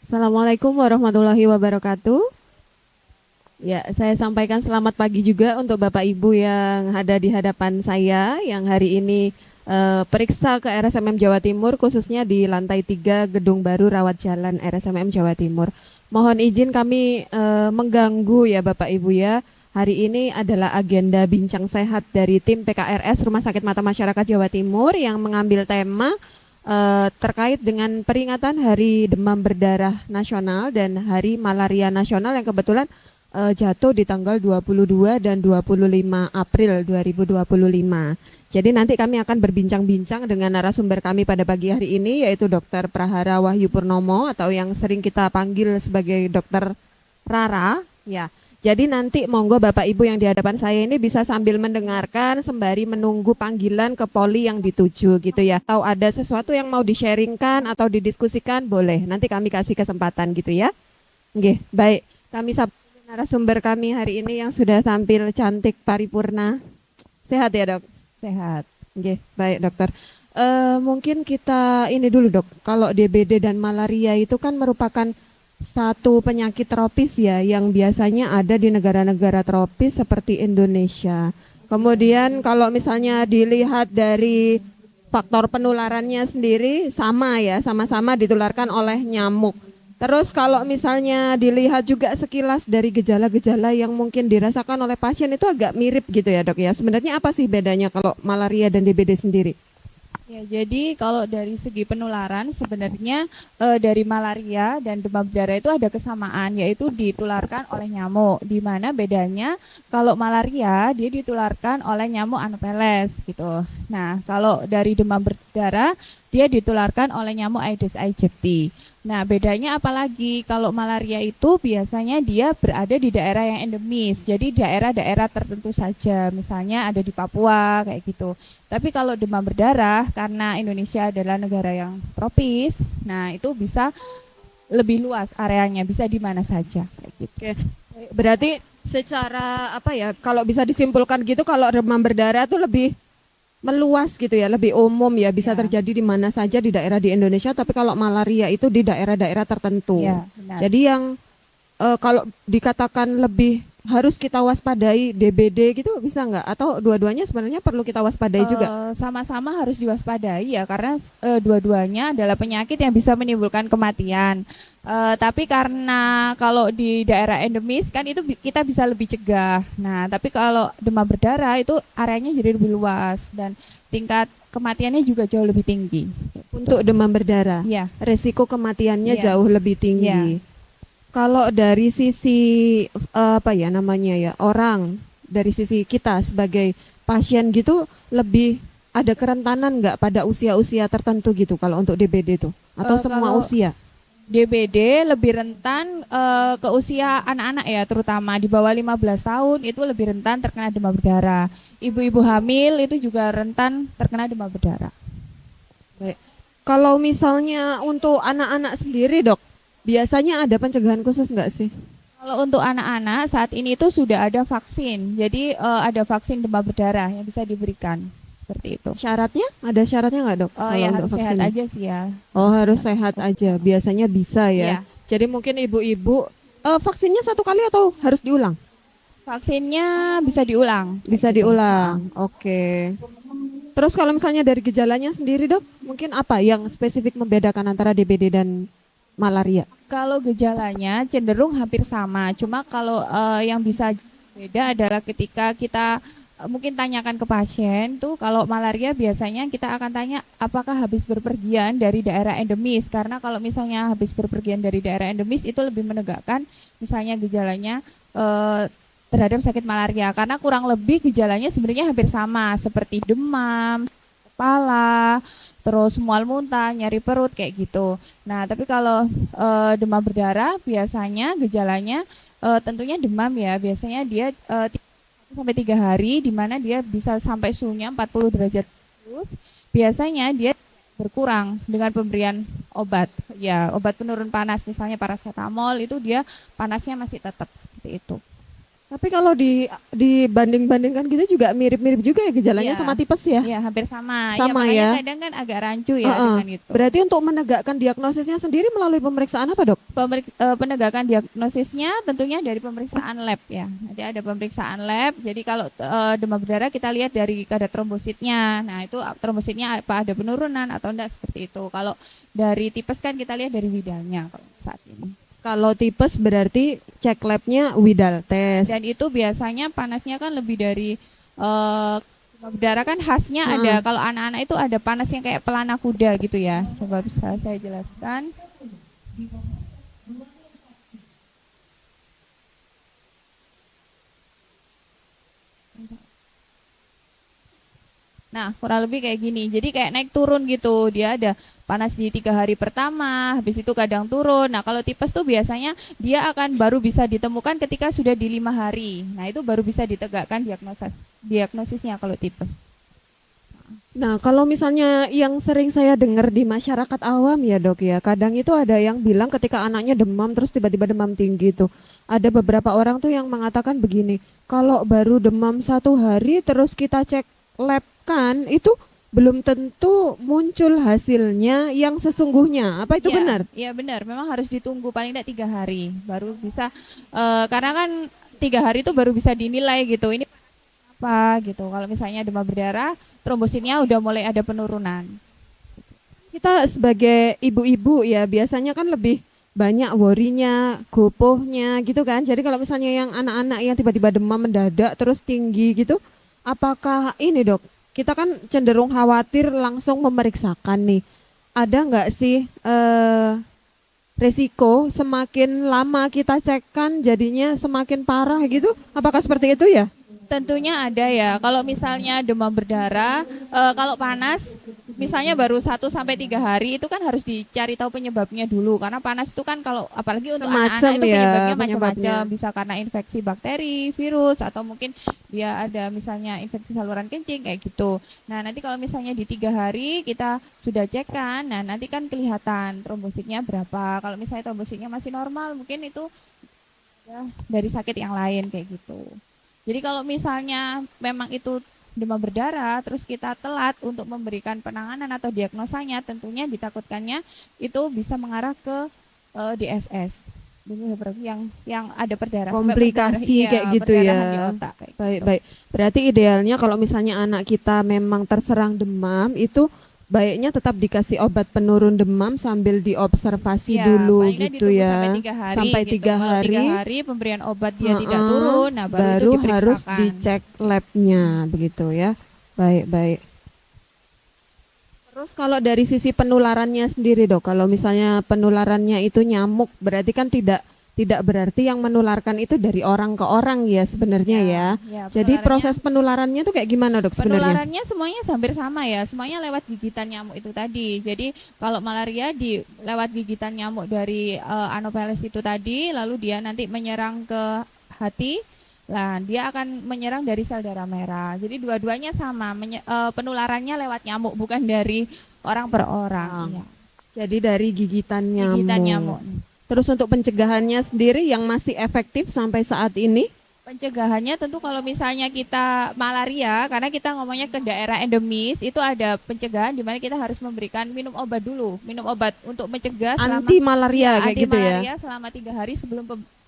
Assalamualaikum warahmatullahi wabarakatuh. Ya, saya sampaikan selamat pagi juga untuk Bapak Ibu yang ada di hadapan saya yang hari ini periksa ke RSMM Jawa Timur khususnya di lantai 3 Gedung Baru Rawat Jalan RSMM Jawa Timur. Mohon izin kami mengganggu ya Bapak Ibu ya. Hari ini adalah agenda bincang sehat dari tim PKRS Rumah Sakit Mata Masyarakat Jawa Timur yang mengambil tema terkait dengan peringatan Hari Demam Berdarah Nasional dan Hari Malaria Nasional yang kebetulan jatuh di tanggal 22 dan 25 April 2025. Jadi nanti kami akan berbincang-bincang dengan narasumber kami pada pagi hari ini yaitu Dr. Prahara Wahyu Purnomo atau yang sering kita panggil sebagai Dr. Rara ya. Jadi nanti monggo Bapak Ibu yang di hadapan saya ini bisa sambil mendengarkan sembari menunggu panggilan ke poli yang dituju gitu ya. Atau ada sesuatu yang mau di-sharingkan atau didiskusikan boleh. Nanti kami kasih kesempatan gitu ya. Nggih, baik. Kami sapa narasumber kami hari ini yang sudah tampil cantik paripurna. Sehat ya, Dok? Sehat. Nggih, baik, Dokter. Mungkin kita ini dulu, Dok. Kalau DBD dan malaria itu kan merupakan satu penyakit tropis ya yang biasanya ada di negara-negara tropis seperti Indonesia. Kemudian kalau misalnya dilihat dari faktor penularannya sendiri sama ya, sama-sama ditularkan oleh nyamuk. Terus kalau misalnya dilihat juga sekilas dari gejala-gejala yang mungkin dirasakan oleh pasien itu agak mirip gitu ya Dok ya. Sebenarnya apa sih bedanya kalau malaria dan DBD sendiri? Ya, jadi kalau dari segi penularan sebenarnya dari malaria dan demam berdarah itu ada kesamaan yaitu ditularkan oleh nyamuk. Di mana bedanya kalau malaria dia ditularkan oleh nyamuk Anopheles gitu. Nah, kalau dari demam berdarah dia ditularkan oleh nyamuk Aedes aegypti. Nah, bedanya apalagi kalau malaria itu biasanya dia berada di daerah yang endemis. Jadi daerah-daerah tertentu saja, misalnya ada di Papua kayak gitu. Tapi kalau demam berdarah, karena Indonesia adalah negara yang tropis, nah itu bisa lebih luas areanya, bisa di mana saja. Kayak gitu. Oke. Berarti secara apa ya kalau bisa disimpulkan gitu kalau demam berdarah itu lebih meluas gitu ya, lebih umum ya, bisa Ya, terjadi di mana saja di daerah di Indonesia, tapi kalau malaria itu di daerah-daerah tertentu. ya benar. Jadi yang kalau dikatakan lebih harus kita waspadai DBD gitu bisa nggak? Atau dua-duanya sebenarnya perlu kita waspadai juga? Sama-sama harus diwaspadai ya karena dua-duanya adalah penyakit yang bisa menimbulkan kematian. Tapi karena kalau di daerah endemis kan itu kita bisa lebih cegah. Nah, tapi kalau demam berdarah itu areanya jadi lebih luas dan tingkat kematiannya juga jauh lebih tinggi. Untuk demam berdarah, Iya, resiko kematiannya iya, jauh lebih iya. tinggi. Kalau dari sisi apa ya namanya ya orang, dari sisi kita sebagai pasien gitu lebih ada kerentanan nggak pada usia-usia tertentu gitu kalau untuk DBD itu atau semua Kalau usia? DBD lebih rentan ke usia anak-anak ya, terutama di bawah 15 tahun itu lebih rentan terkena demam berdarah. Ibu-ibu hamil itu juga rentan terkena demam berdarah. Baik. Kalau misalnya untuk anak-anak sendiri dok, biasanya ada pencegahan khusus nggak sih? Kalau untuk anak-anak saat ini itu sudah ada vaksin. Jadi ada vaksin demam berdarah yang bisa diberikan seperti itu. Syaratnya? Ada syaratnya nggak dok kalau Ya untuk harus sehat vaksinnya? aja sih ya. Oh harus sehat aja, biasanya bisa ya. Iya, Jadi mungkin ibu-ibu vaksinnya satu kali atau harus diulang? vaksinnya bisa diulang kayak Bisa gitu. diulang, oke. Terus kalau misalnya dari gejalanya sendiri dok, mungkin apa yang spesifik membedakan antara DBD dan malaria? Kalau gejalanya cenderung hampir sama, cuma kalau yang bisa beda adalah ketika kita mungkin tanyakan ke pasien tuh kalau malaria biasanya kita akan tanya apakah habis berpergian dari daerah endemis karena kalau misalnya habis berpergian dari daerah endemis itu lebih menegakkan misalnya gejalanya terhadap sakit malaria karena kurang lebih gejalanya sebenarnya hampir sama seperti demam, kepala, terus mual muntah, nyeri perut kayak gitu. Nah, tapi kalau demam berdarah biasanya gejalanya tentunya demam ya. Biasanya dia 1 sampai 3 hari di mana dia bisa sampai suhunya 40 derajat Celcius. Biasanya dia berkurang dengan pemberian obat. Ya, obat penurun panas misalnya paracetamol itu dia panasnya masih tetap seperti itu. Tapi kalau dibanding-bandingkan gitu juga mirip-mirip juga ya gejalanya sama Iya, tipes ya? iya hampir sama. Ya Sama makanya ya? kadang kan agak rancu ya Heeh. dengan itu. Berarti untuk menegakkan diagnosisnya sendiri melalui pemeriksaan apa, Dok? Penegakan diagnosisnya tentunya dari pemeriksaan lab ya. Nanti ada pemeriksaan lab. Jadi kalau demam berdarah kita lihat dari kadar trombositnya. Nah, itu trombositnya apa ada penurunan atau enggak seperti itu. Kalau dari tipes kan kita lihat dari widalnya kalau saat ini. Kalau tipes berarti cek labnya Widal test. Dan itu biasanya panasnya kan lebih dari demam berdarah kan khasnya ada Heeh. kalau anak-anak itu ada panas yang kayak pelana kuda gitu ya. Coba bisa saya jelaskan. Nah, kurang lebih kayak gini. Jadi kayak naik turun gitu. Dia ada panas di 3 hari pertama, habis itu kadang turun. Nah, kalau tipes tuh biasanya dia akan baru bisa ditemukan ketika sudah di 5 hari. Nah, itu baru bisa ditegakkan diagnosisnya kalau tipes. Nah, kalau misalnya yang sering saya dengar di masyarakat awam ya, Dok ya, kadang itu ada yang bilang ketika anaknya demam terus tiba-tiba demam tinggi tuh. Ada beberapa orang tuh yang mengatakan begini, kalau baru demam 1 hari terus kita cek lab kan itu belum tentu muncul hasilnya yang sesungguhnya. Apa itu Iya, benar? iya benar. Memang harus ditunggu paling tidak 3 hari baru bisa. Karena kan 3 hari itu baru bisa dinilai gitu. Ini apa gitu. Kalau misalnya demam berdarah, trombositnya udah mulai ada penurunan. Kita sebagai ibu-ibu ya biasanya kan lebih banyak worry-nya, gopohnya gitu kan. Jadi kalau misalnya yang anak-anak yang tiba-tiba demam mendadak terus tinggi gitu, apakah ini, Dok? Kita kan cenderung khawatir langsung memeriksakan nih. Ada nggak sih resiko semakin lama kita cekkan jadinya semakin parah gitu? Apakah seperti itu ya? Tentunya ada ya. Kalau misalnya demam berdarah, kalau panas, misalnya baru 1 sampai 3 hari itu kan harus dicari tahu penyebabnya dulu. Karena panas itu kan kalau apalagi untuk Semacam anak-anak itu ya penyebabnya penyebabnya. macam-macam. Bisa karena infeksi bakteri, virus, atau mungkin dia ada misalnya infeksi saluran kencing kayak gitu. Nah nanti kalau misalnya di 3 hari kita sudah cek kan, nah nanti kan kelihatan trombositnya berapa. Kalau misalnya trombositnya masih normal, mungkin itu ya dari sakit yang lain kayak gitu. Jadi kalau misalnya memang itu demam berdarah, terus kita telat untuk memberikan penanganan atau diagnosanya, tentunya ditakutkannya itu bisa mengarah ke DSS, demam berdarah yang ada perdarahan, sampai berdarah, Komplikasi iya, kayak gitu perdarahan di ya. otak kayak Baik, gitu. baik. Berarti idealnya kalau misalnya anak kita memang terserang demam itu baiknya tetap dikasih obat penurun demam sambil diobservasi Ya, dulu paling nggak gitu ditunggu sampai ya. 3 hari Sampai gitu. tiga Kalau tiga hari, hari pemberian obat dia tidak heeh, turun, nah baru itu baru harus diperiksakan. dicek labnya begitu ya. Baik, baik. Terus kalau dari sisi penularannya sendiri, Dok, kalau misalnya penularannya itu nyamuk, berarti kan tidak berarti yang menularkan itu dari orang ke orang ya sebenarnya Ya, ya. ya Jadi penularannya proses penularannya tuh kayak gimana, Dok, sebenarnya? Penularannya semuanya hampir sama ya, semuanya lewat gigitan nyamuk itu tadi. Jadi kalau malaria lewat gigitan nyamuk dari Anopheles itu tadi, lalu dia nanti menyerang ke hati, lah dia akan menyerang dari sel darah merah. Jadi dua-duanya sama, penularannya lewat nyamuk bukan dari orang per orang. Ah, Ya, jadi dari gigitan gigitan nyamuk. nyamuk. Terus untuk pencegahannya sendiri yang masih efektif sampai saat ini? Pencegahannya tentu kalau misalnya kita malaria, karena kita ngomongnya ke daerah endemis, itu ada pencegahan di mana kita harus memberikan minum obat dulu, minum obat untuk mencegah selama Anti malaria ya kayak anti gitu ya. malaria selama 3 hari sebelum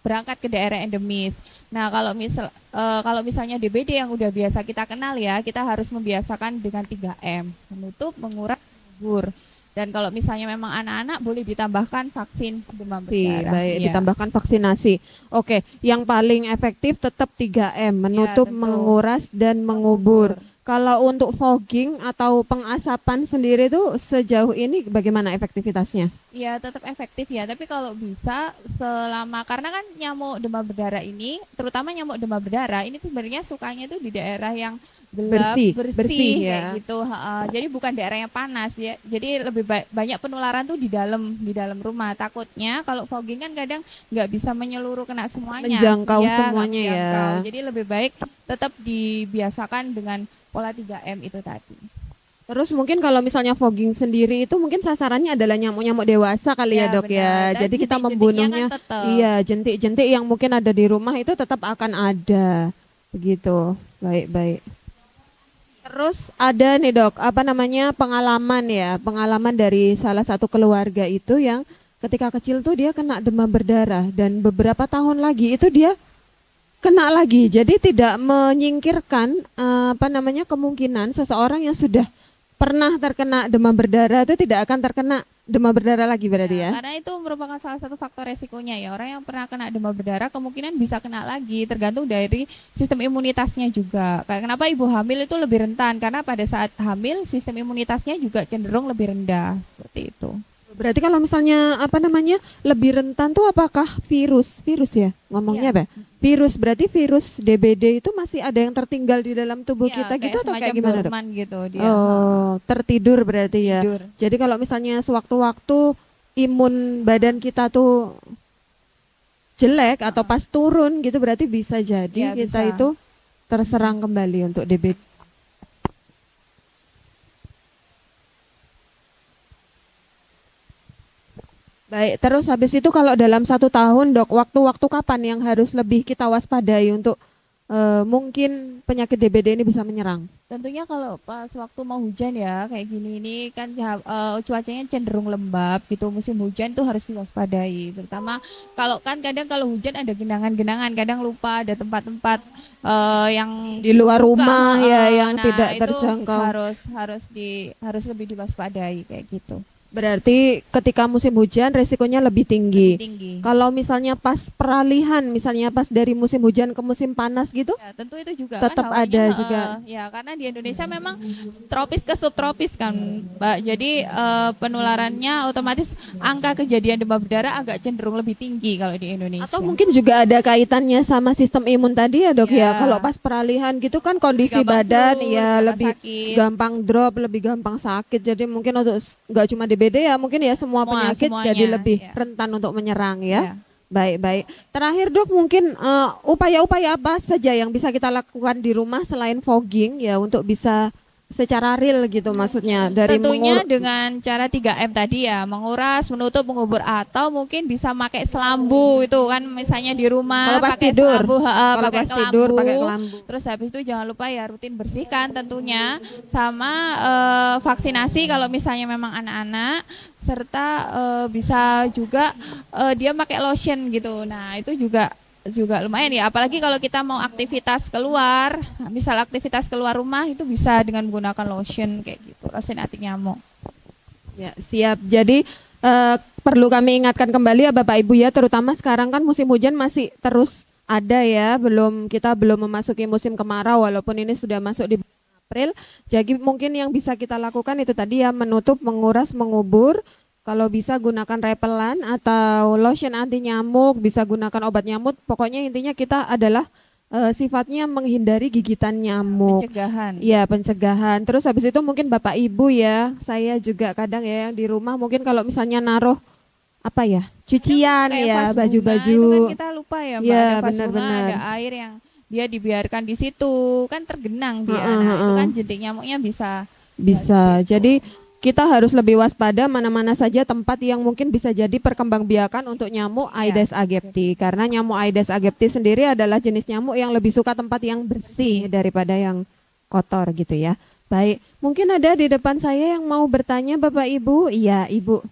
berangkat ke daerah endemis. Nah kalau misalnya DBD yang udah biasa kita kenal ya, kita harus membiasakan dengan 3M, menutup, mengurangi, menghibur. Dan kalau misalnya memang anak-anak boleh ditambahkan vaksin demam berdarah. Baik, Iya, ditambahkan vaksinasi. Oke, yang paling efektif tetap 3M, ya menutup, tentu. menguras, dan mengubur. Kalau untuk fogging atau pengasapan sendiri itu sejauh ini bagaimana efektivitasnya? Ya tetap efektif ya, tapi kalau bisa selama karena kan nyamuk demam berdarah ini, terutama nyamuk demam berdarah ini tuh sebenarnya sukanya tuh di daerah yang gelap, Bersih, bersih bersih kayak ya. gitu. Jadi bukan daerah yang panas ya. Jadi lebih banyak penularan tuh di dalam rumah. Takutnya kalau fogging kan kadang nggak bisa menyeluruh kena semuanya. Menjangkau Ya, nggak semuanya ya. menjangkau. Jadi lebih baik tetap dibiasakan dengan pola 3M itu tadi. Terus mungkin kalau misalnya fogging sendiri itu mungkin sasarannya adalah nyamuk-nyamuk dewasa kali ya Ya dok benar. ya. Dan Jadi kita jentik-jentiknya kan membunuhnya, tetap. iya jentik-jentik yang mungkin ada di rumah itu tetap akan ada. Begitu. Baik-baik. Terus ada nih dok, apa namanya pengalaman ya, pengalaman dari salah satu keluarga itu yang ketika kecil tuh dia kena demam berdarah dan beberapa tahun lagi itu dia kena lagi. Jadi tidak menyingkirkan apa namanya kemungkinan seseorang yang sudah pernah terkena demam berdarah itu tidak akan terkena demam berdarah lagi berarti Ya, ya. karena itu merupakan salah satu faktor resikonya ya. Orang yang pernah kena demam berdarah kemungkinan bisa kena lagi, tergantung dari sistem imunitasnya juga. Kenapa ibu hamil itu lebih rentan? Karena pada saat hamil sistem imunitasnya juga cenderung lebih rendah, seperti itu. Berarti kalau misalnya apa namanya lebih rentan tuh apakah virus ya ngomongnya Iya. apa? Virus berarti virus DBD itu masih ada yang tertinggal di dalam tubuh Iya, kita gitu kayak atau semacam kayak gimana dok? dorman gitu dia. Oh tertidur berarti ya. Tidur. Jadi kalau misalnya sewaktu-waktu imun badan kita tuh jelek atau pas turun gitu berarti bisa jadi Ya, kita bisa. itu terserang kembali untuk DBD. Baik, terus habis itu kalau dalam 1 tahun dok, waktu-waktu kapan yang harus lebih kita waspadai untuk mungkin penyakit DBD ini bisa menyerang? Tentunya kalau pas waktu mau hujan ya kayak gini ini kan ya, cuacanya cenderung lembab gitu, musim hujan tuh harus diwaspadai. Terutama kalau kan kadang kalau hujan ada genangan-genangan, kadang lupa ada tempat-tempat yang Di luar dibuka, rumah ya yang nah tidak itu terjangkau. harus lebih diwaspadai kayak gitu. Berarti ketika musim hujan resikonya lebih Lebih tinggi. tinggi. Kalau misalnya pas peralihan, misalnya pas dari musim hujan ke musim panas gitu, Ya, tentu itu juga tetap kan hawanya ada juga. ya karena di Indonesia memang tropis ke subtropis kan, Mbak. Jadi penularannya otomatis angka kejadian demam berdarah agak cenderung lebih tinggi kalau di Indonesia. Atau mungkin juga ada kaitannya sama sistem imun tadi ya dok ya. Ya. Kalau pas peralihan gitu kan kondisi gampang badan flu, ya gampang lebih sakit. gampang drop, lebih gampang sakit. Jadi mungkin untuk nggak cuma DBD ya, mungkin ya semua penyakit Semuanya, jadi lebih ya. rentan untuk menyerang Ya. ya. Baik-baik. Terakhir dok mungkin upaya-upaya apa saja yang bisa kita lakukan di rumah selain fogging ya untuk bisa secara real gitu maksudnya dari Tentunya dengan cara 3M tadi ya, menguras, menutup, mengubur, atau mungkin bisa pakai selambu itu kan misalnya di rumah kalau pas pakai tidur, selambu, kalau pakai pas tidur kelambu. pakai kelambu. Terus habis itu jangan lupa ya rutin bersihkan tentunya, sama vaksinasi kalau misalnya memang anak-anak, serta bisa juga dia pakai lotion gitu. Nah, itu juga lumayan ya, apalagi kalau kita mau aktivitas keluar, misal aktivitas keluar rumah itu bisa dengan menggunakan lotion kayak gitu, lotion anti nyamuk. Ya, siap. Jadi perlu kami ingatkan kembali ya Bapak Ibu ya, terutama sekarang kan musim hujan masih terus ada ya, kita belum memasuki musim kemarau walaupun ini sudah masuk di April. Jadi mungkin yang bisa kita lakukan itu tadi ya, menutup, menguras, mengubur. Kalau bisa gunakan repelan atau lotion anti nyamuk, bisa gunakan obat nyamuk. Pokoknya intinya kita adalah sifatnya menghindari gigitan nyamuk. Pencegahan. Iya, pencegahan. Terus habis itu mungkin Bapak Ibu ya, saya juga kadang ya yang di rumah mungkin kalau misalnya naruh apa ya, cucian Kayak ya, vas bunga, baju-baju. itu kan kita lupa ya Mbak, Iya, ada vas bunga, benar-benar. ada air yang dia dibiarkan di situ, kan tergenang dia. Heeh, Nah, itu heeh. kan jentik nyamuknya bisa Bisa. di situ. Jadi kita harus lebih waspada mana-mana saja tempat yang mungkin bisa jadi perkembangbiakan untuk nyamuk Iya. Aedes aegypti. Karena nyamuk Aedes aegypti sendiri adalah jenis nyamuk yang lebih suka tempat yang bersih daripada yang kotor gitu ya. Baik, mungkin ada di depan saya yang mau bertanya Bapak Ibu. Iya, Ibu.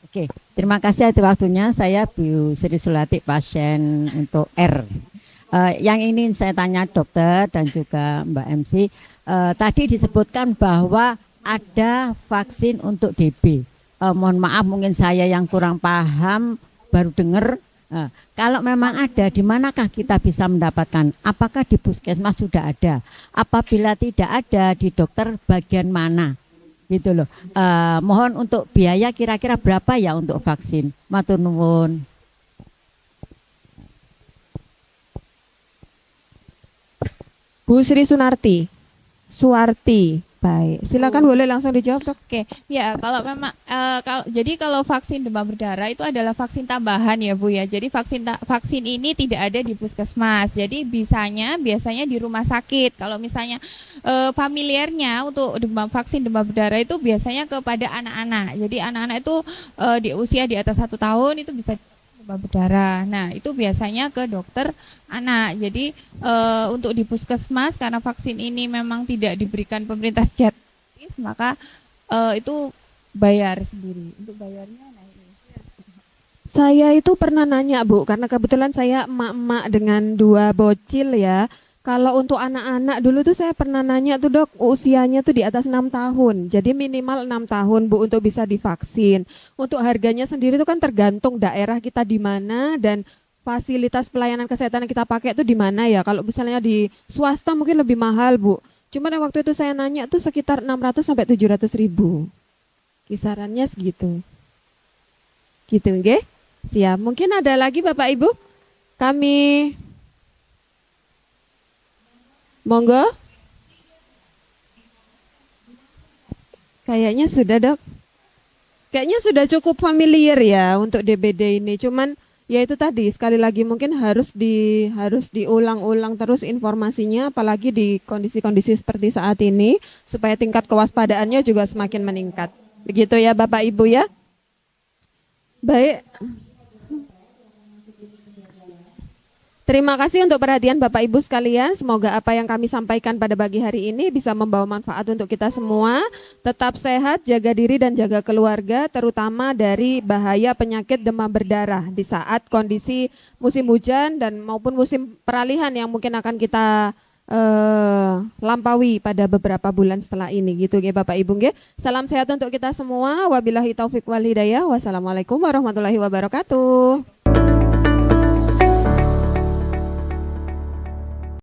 Oke, terima kasih atas waktunya. Saya Bu Sri Sulati, pasien untuk R. Yang ingin saya tanya dokter dan juga Mbak MC, tadi disebutkan bahwa ada vaksin untuk DB. Mohon maaf mungkin saya yang kurang paham, baru dengar. Kalau memang ada, di manakah kita bisa mendapatkan? Apakah di puskesmas sudah ada? Apabila tidak ada, di dokter bagian mana? Gitu loh. Mohon untuk biaya kira-kira berapa ya untuk vaksin? Matur nuwun. Bu Sri Suwarti, Baik, silakan boleh langsung dijawab, Dok. Oke, ya kalau memang kalau vaksin demam berdarah itu adalah vaksin tambahan ya Bu ya. Jadi vaksin ini tidak ada di puskesmas. Jadi biasanya di rumah sakit. Kalau misalnya familiarnya untuk vaksin demam berdarah itu biasanya kepada anak-anak. Jadi anak-anak itu di usia di atas 1 tahun itu bisa demam berdarah. Nah itu biasanya ke dokter anak. Jadi untuk di puskesmas karena vaksin ini memang tidak diberikan pemerintah secara gratis, maka itu bayar sendiri. Untuk bayarnya nah ini. Saya itu pernah nanya Bu, karena kebetulan saya emak-emak dengan 2 bocil ya. Kalau untuk anak-anak dulu tuh saya pernah nanya tuh Dok, usianya tuh di atas 6 tahun. Jadi minimal 6 tahun Bu untuk bisa divaksin. Untuk harganya sendiri itu kan tergantung daerah kita di mana dan fasilitas pelayanan kesehatan yang kita pakai itu di mana ya. Kalau misalnya di swasta mungkin lebih mahal Bu. Cuman yang waktu itu saya nanya tuh sekitar 600 sampai 700 ribu. Kisarannya segitu. Gitu nggih? Siap. Mungkin ada lagi Bapak Ibu? Kami monggo. Kayaknya sudah Dok. Kayaknya sudah cukup familiar ya untuk DBD ini. Cuman ya itu tadi sekali lagi mungkin harus diulang-ulang terus informasinya apalagi di kondisi-kondisi seperti saat ini supaya tingkat kewaspadaannya juga semakin meningkat. Begitu ya Bapak Ibu ya. Baik. Terima kasih untuk perhatian Bapak Ibu sekalian. Semoga apa yang kami sampaikan pada pagi hari ini bisa membawa manfaat untuk kita semua. Tetap sehat, jaga diri dan jaga keluarga, terutama dari bahaya penyakit demam berdarah di saat kondisi musim hujan dan maupun musim peralihan yang mungkin akan kita lampaui pada beberapa bulan setelah ini gitu ya Bapak Ibu nggih. Salam sehat untuk kita semua. Wabillahi taufik wal hidayah. Wassalamualaikum warahmatullahi wabarakatuh.